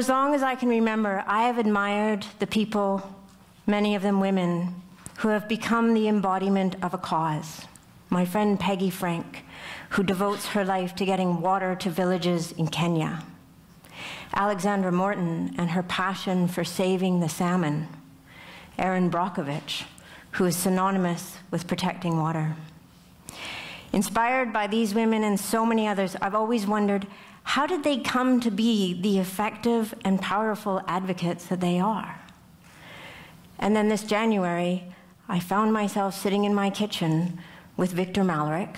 as long as I can remember, I have admired the people, many of them women, who have become the embodiment of a cause. My friend Peggy Frank, who devotes her life to getting water to villages in Kenya. Alexandra Morton and her passion for saving the salmon. Erin Brockovich, who is synonymous with protecting water. Inspired by these women and so many others, I've always wondered, how did they come to be the effective and powerful advocates that they are? And then this January, I found myself sitting in my kitchen with Victor Malarick,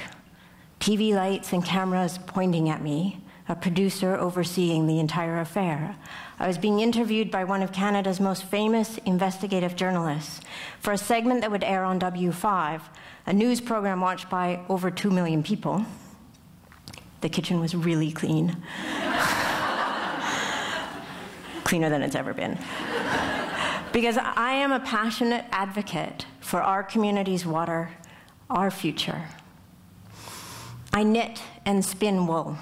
TV lights and cameras pointing at me, a producer overseeing the entire affair. I was being interviewed by one of Canada's most famous investigative journalists for a segment that would air on W5, a news program watched by over 2 million people. The kitchen was really clean. Cleaner than it's ever been. Because I am a passionate advocate for our community's water, our future. I knit and spin wool,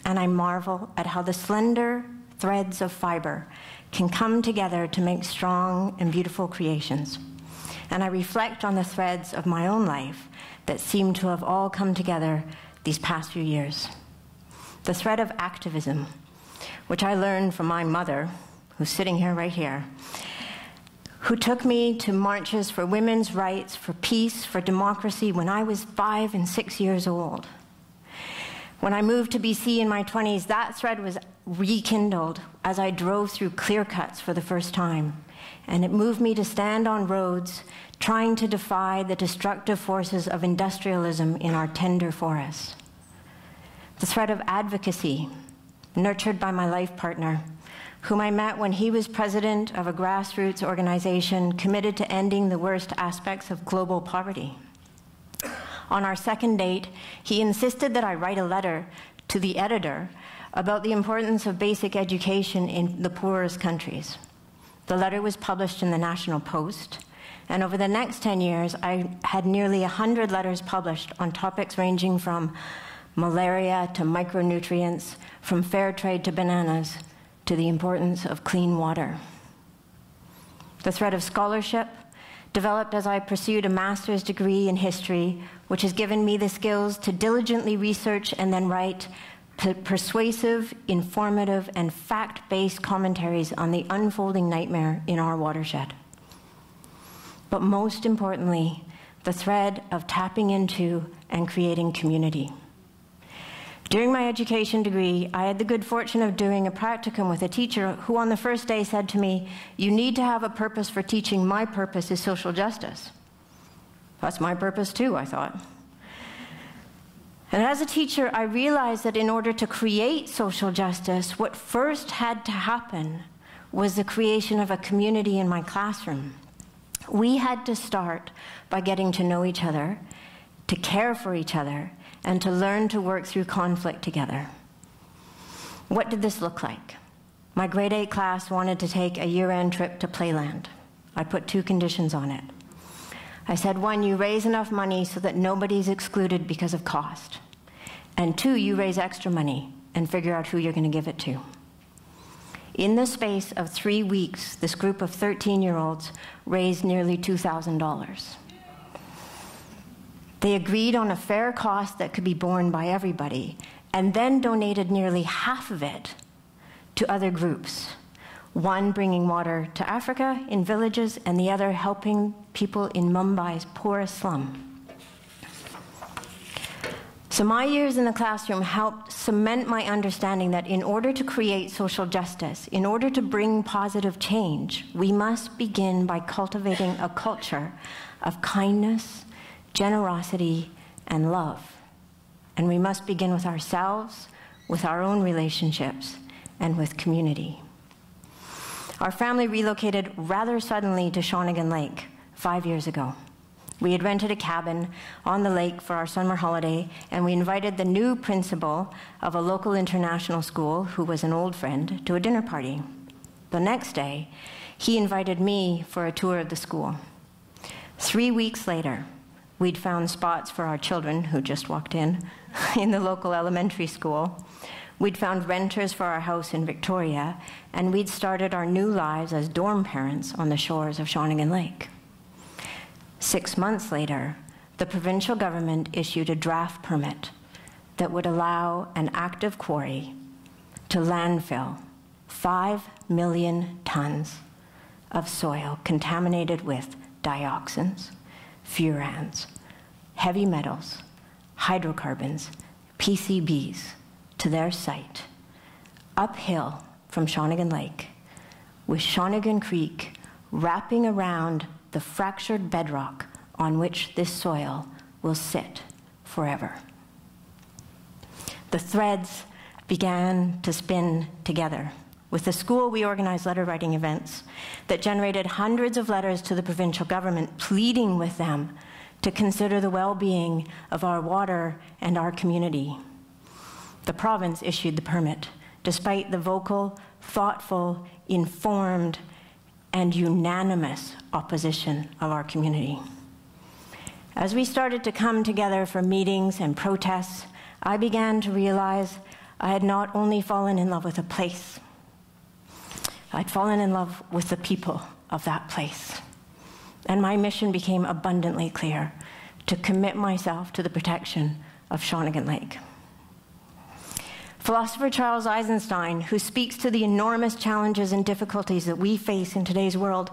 and I marvel at how the slender threads of fiber can come together to make strong and beautiful creations. And I reflect on the threads of my own life that seem to have all come together these past few years. The thread of activism, which I learned from my mother, who's sitting here right here, who took me to marches for women's rights, for peace, for democracy when I was 5 and 6 years old. When I moved to BC in my 20s, that thread was rekindled as I drove through clear cuts for the first time. And it moved me to stand on roads trying to defy the destructive forces of industrialism in our tender forests. The thread of advocacy, nurtured by my life partner, whom I met when he was president of a grassroots organization committed to ending the worst aspects of global poverty. On our second date, he insisted that I write a letter to the editor about the importance of basic education in the poorest countries. The letter was published in the National Post, and over the next 10 years, I had nearly 100 letters published on topics ranging from malaria to micronutrients, from fair trade to bananas, to the importance of clean water. The thread of scholarship developed as I pursued a master's degree in history, which has given me the skills to diligently research and then write persuasive, informative, and fact-based commentaries on the unfolding nightmare in our watershed. But most importantly, the thread of tapping into and creating community. During my education degree, I had the good fortune of doing a practicum with a teacher who on the first day said to me, "You need to have a purpose for teaching. My purpose is social justice." That's my purpose too, I thought. And as a teacher, I realized that in order to create social justice, what first had to happen was the creation of a community in my classroom. We had to start by getting to know each other, to care for each other, and to learn to work through conflict together. What did this look like? My grade 8 class wanted to take a year-end trip to Playland. I put 2 conditions on it. I said, 1, you raise enough money so that nobody's excluded because of cost. And 2, you raise extra money and figure out who you're going to give it to. In the space of 3 weeks, this group of 13-year-olds raised nearly $2,000. They agreed on a fair cost that could be borne by everybody, and then donated nearly half of it to other groups. One bringing water to Africa in villages, and the other helping people in Mumbai's poorest slum. So my years in the classroom helped cement my understanding that in order to create social justice, in order to bring positive change, we must begin by cultivating a culture of kindness, generosity, and love. And we must begin with ourselves, with our own relationships, and with community. Our family relocated rather suddenly to Shawnigan Lake 5 years ago. We had rented a cabin on the lake for our summer holiday, and we invited the new principal of a local international school, who was an old friend, to a dinner party. The next day, he invited me for a tour of the school. 3 weeks later, we'd found spots for our children, who just walked in the local elementary school. We'd found renters for our house in Victoria, and we'd started our new lives as dorm parents on the shores of Shawnigan Lake. 6 months later, the provincial government issued a draft permit that would allow an active quarry to landfill 5 million tons of soil contaminated with dioxins, furans, heavy metals, hydrocarbons, PCBs, to their site, uphill from Shawnigan Lake, with Shawnigan Creek wrapping around the fractured bedrock on which this soil will sit forever. The threads began to spin together. With the school, we organized letter-writing events that generated hundreds of letters to the provincial government, pleading with them to consider the well-being of our water and our community. The province issued the permit, despite the vocal, thoughtful, informed, and unanimous opposition of our community. As we started to come together for meetings and protests, I began to realize I had not only fallen in love with a place, I'd fallen in love with the people of that place. And my mission became abundantly clear: to commit myself to the protection of Shawnigan Lake. Philosopher Charles Eisenstein, who speaks to the enormous challenges and difficulties that we face in today's world,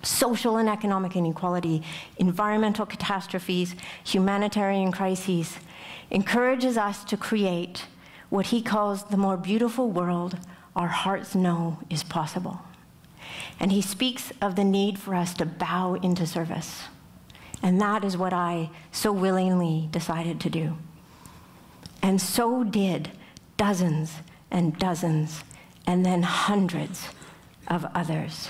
social and economic inequality, environmental catastrophes, humanitarian crises, encourages us to create what he calls the more beautiful world our hearts know is possible. And he speaks of the need for us to bow into service. And that is what I so willingly decided to do. And so did dozens and dozens, and then hundreds of others,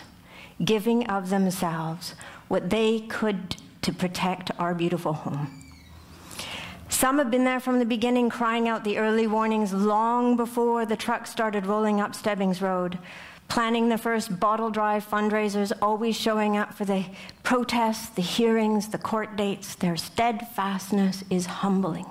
giving of themselves what they could to protect our beautiful home. Some have been there from the beginning, crying out the early warnings long before the trucks started rolling up Stebbings Road, planning the first bottle drive fundraisers, always showing up for the protests, the hearings, the court dates. Their steadfastness is humbling.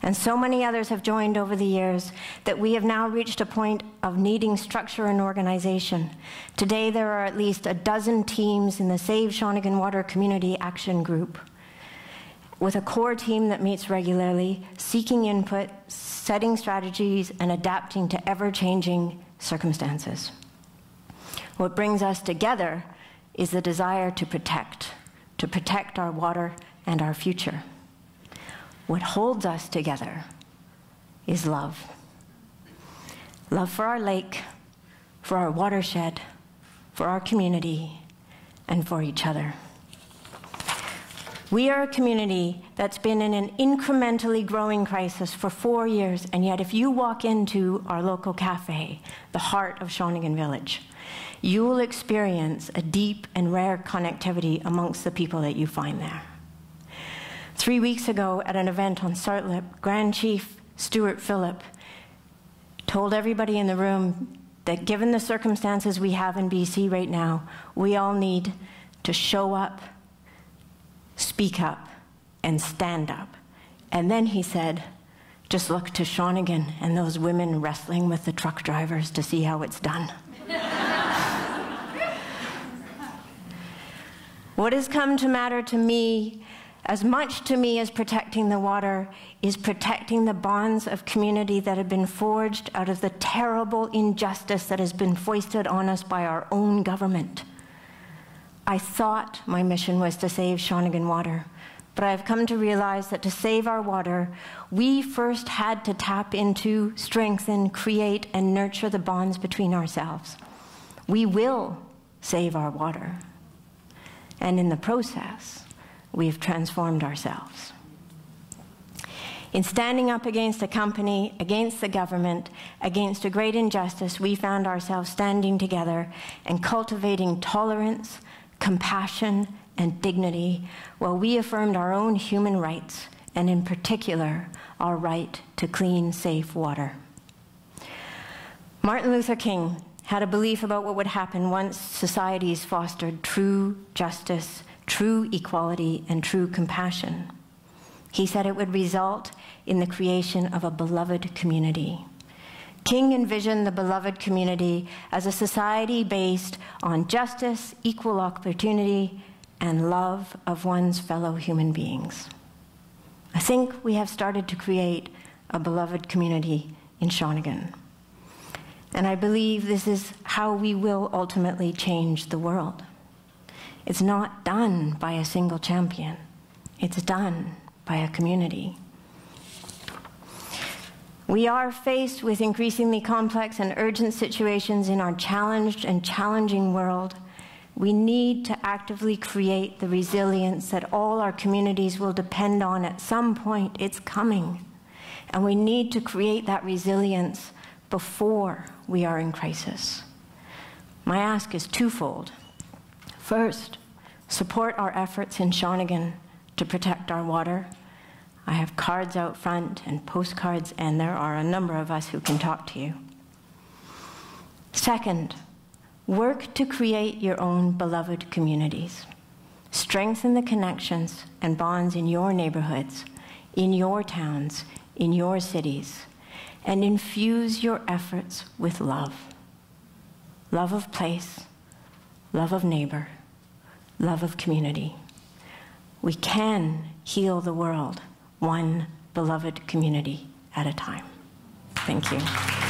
And so many others have joined over the years that we have now reached a point of needing structure and organization. Today, there are at least a dozen teams in the Save Shawnigan Water Community Action Group, with a core team that meets regularly, seeking input, setting strategies, and adapting to ever-changing circumstances. What brings us together is the desire to protect our water and our future. What holds us together is love. Love for our lake, for our watershed, for our community, and for each other. We are a community that's been in an incrementally growing crisis for 4 years, and yet if you walk into our local cafe, the heart of Shawnigan Village, you will experience a deep and rare connectivity amongst the people that you find there. 3 weeks ago at an event on Sartlip, Grand Chief Stuart Phillip told everybody in the room that given the circumstances we have in BC right now, we all need to show up, speak up, and stand up. And then he said, just look to Shawnigan and those women wrestling with the truck drivers to see how it's done. What has come to matter to me, as much to me as protecting the water, is protecting the bonds of community that have been forged out of the terrible injustice that has been foisted on us by our own government. I thought my mission was to save Shawnigan water, but I've come to realize that to save our water, we first had to tap into, strengthen, create, and nurture the bonds between ourselves. We will save our water, and in the process, we've transformed ourselves. In standing up against a company, against the government, against a great injustice, we found ourselves standing together and cultivating tolerance, compassion, and dignity, while we affirmed our own human rights, and in particular, our right to clean, safe water. Martin Luther King had a belief about what would happen once societies fostered true justice, true equality, and true compassion. He said it would result in the creation of a beloved community. King envisioned the beloved community as a society based on justice, equal opportunity, and love of one's fellow human beings. I think we have started to create a beloved community in Shawnigan. And I believe this is how we will ultimately change the world. It's not done by a single champion. It's done by a community. We are faced with increasingly complex and urgent situations in our challenged and challenging world. We need to actively create the resilience that all our communities will depend on at some point. It's coming. And we need to create that resilience before we are in crisis. My ask is twofold. First, support our efforts in Shawnigan to protect our water. I have cards out front and postcards, and there are a number of us who can talk to you. Second, work to create your own beloved communities. Strengthen the connections and bonds in your neighborhoods, in your towns, in your cities, and infuse your efforts with love. Love of place, love of neighbor, love of community. We can heal the world, one beloved community at a time. Thank you.